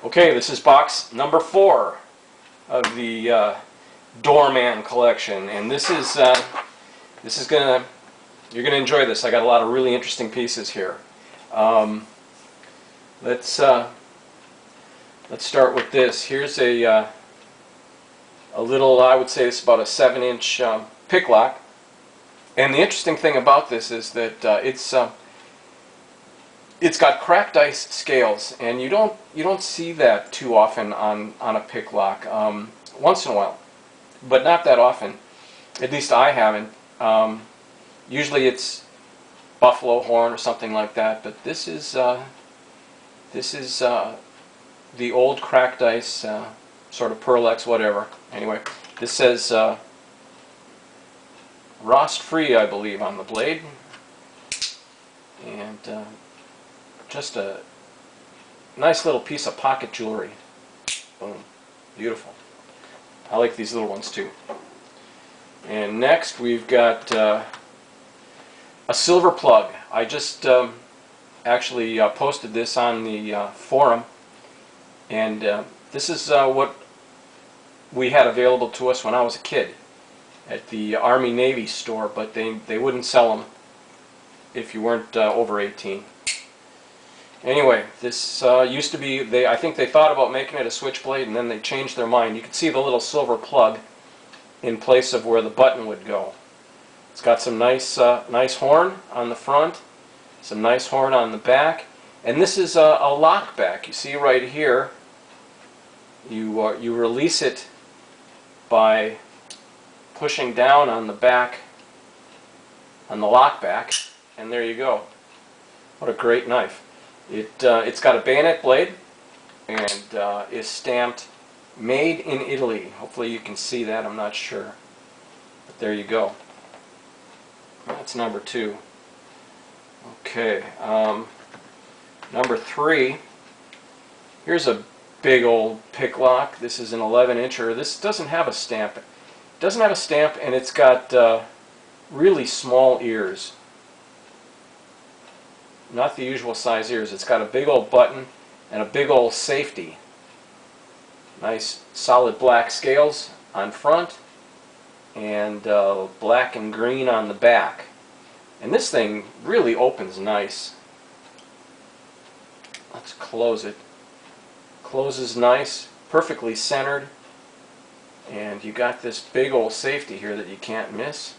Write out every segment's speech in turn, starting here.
Okay, this is box number 4 of the Doormann collection, and this is you're gonna enjoy this. I got a lot of really interesting pieces here. Let's start with this. Here's a little, I would say it's about a 7-inch pick lock, and the interesting thing about this is that it's got cracked ice scales, and you don't see that too often on a pick lock. Once in a while, but not that often. At least I haven't. Usually it's buffalo horn or something like that, but this is the old cracked ice, sort of Pearl-X, whatever. Anyway, this says rust-free, I believe, on the blade, and just a nice little piece of pocket jewelry. Boom. Beautiful. I like these little ones too. And next we've got a silver plug. I just actually posted this on the forum, and this is what we had available to us when I was a kid at the Army-Navy store, but they wouldn't sell them if you weren't over 18. Anyway, this used to be, I think they thought about making it a Switchblade, and then they changed their mind. You can see the little silver plug in place of where the button would go. It's got some nice horn on the front, some nice horn on the back, and this is a lock back. You see right here, you release it by pushing down on the back, on the lock back, and there you go. What a great knife. It's got a bayonet blade, and is stamped "Made in Italy." Hopefully you can see that. I'm not sure, but there you go. That's number 2. Okay, number 3. Here's a big old pick lock. This is an 11-incher. This doesn't have a stamp. It doesn't have a stamp, and it's got really small ears. Not the usual size ears. It's got a big old button and a big old safety. Nice solid black scales on front, and black and green on the back. And this thing really opens nice. Let's close it. Closes nice, perfectly centered, and you got this big old safety here that you can't miss.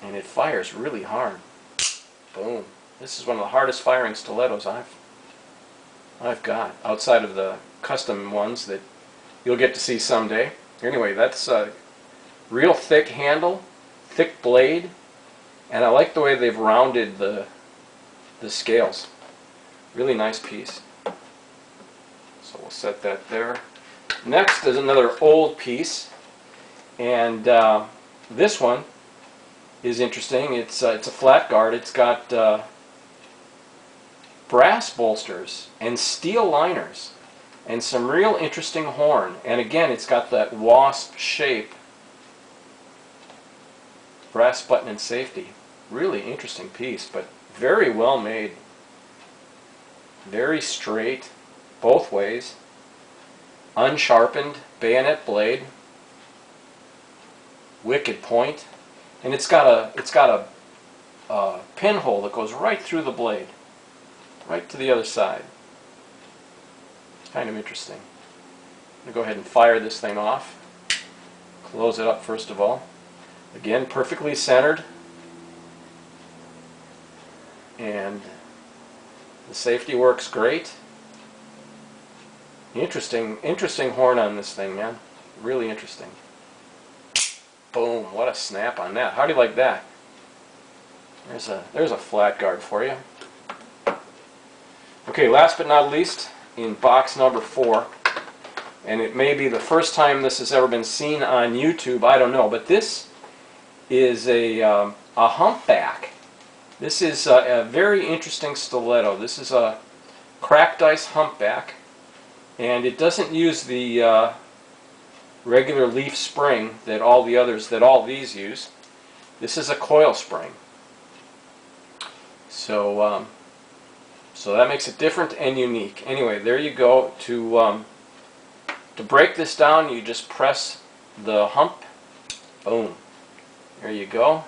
And it fires really hard. Boom. This is one of the hardest firing stilettos I've got, outside of the custom ones that you'll get to see someday. Anyway, that's a real thick handle, thick blade, and I like the way they've rounded the scales. Really nice piece. So we'll set that there. Next is another old piece, and this one is interesting. It's a flat guard. It's got brass bolsters and steel liners and some real interesting horn, and again it's got that wasp shape. Brass button and safety. Really interesting piece, but very well made. Very straight both ways. Unsharpened bayonet blade. Wicked point. And it's got a pinhole that goes right through the blade, right to the other side. It's kind of interesting. I'm going to go ahead and fire this thing off. Close it up first of all. Again, perfectly centered, and the safety works great. Interesting horn on this thing, man. Really interesting. Boom, what a snap on that. How do you like that? There's a flat guard for you. Okay, last but not least, in box number 4, and it may be the first time this has ever been seen on YouTube, I don't know, but this is a humpback. This is a very interesting stiletto. This is a cracked ice humpback, and it doesn't use the regular leaf spring that all these use. This is a coil spring. So So that makes it different and unique. Anyway, there you go. To break this down, you just press the hump. Boom. There you go.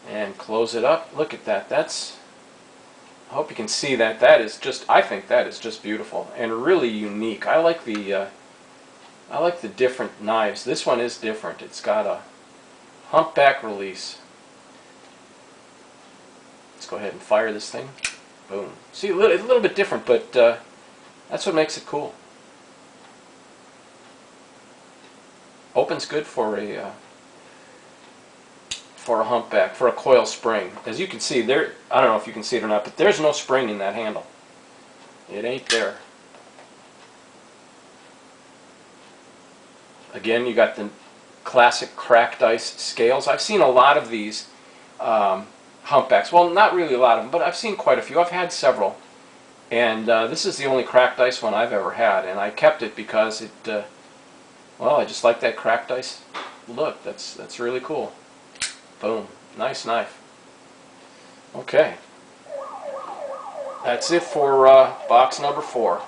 And close it up. Look at that. I hope you can see that. That is just, I think that is just beautiful and really unique. I like the different knives. This one is different. It's got a humpback release. Let's go ahead and fire this thing. Boom. See, it's a little bit different, but that's what makes it cool. Opens good for a humpback, for a coil spring. As you can see there, I don't know if you can see it or not, but there's no spring in that handle. It ain't there. Again, you got the classic cracked ice scales. I've seen a lot of these humpbacks. Well, not really a lot of them, but I've seen quite a few. I've had several. And this is the only cracked ice one I've ever had. And I kept it because it, well, I just like that cracked ice look. That's really cool. Boom. Nice knife. Okay. That's it for box number 4.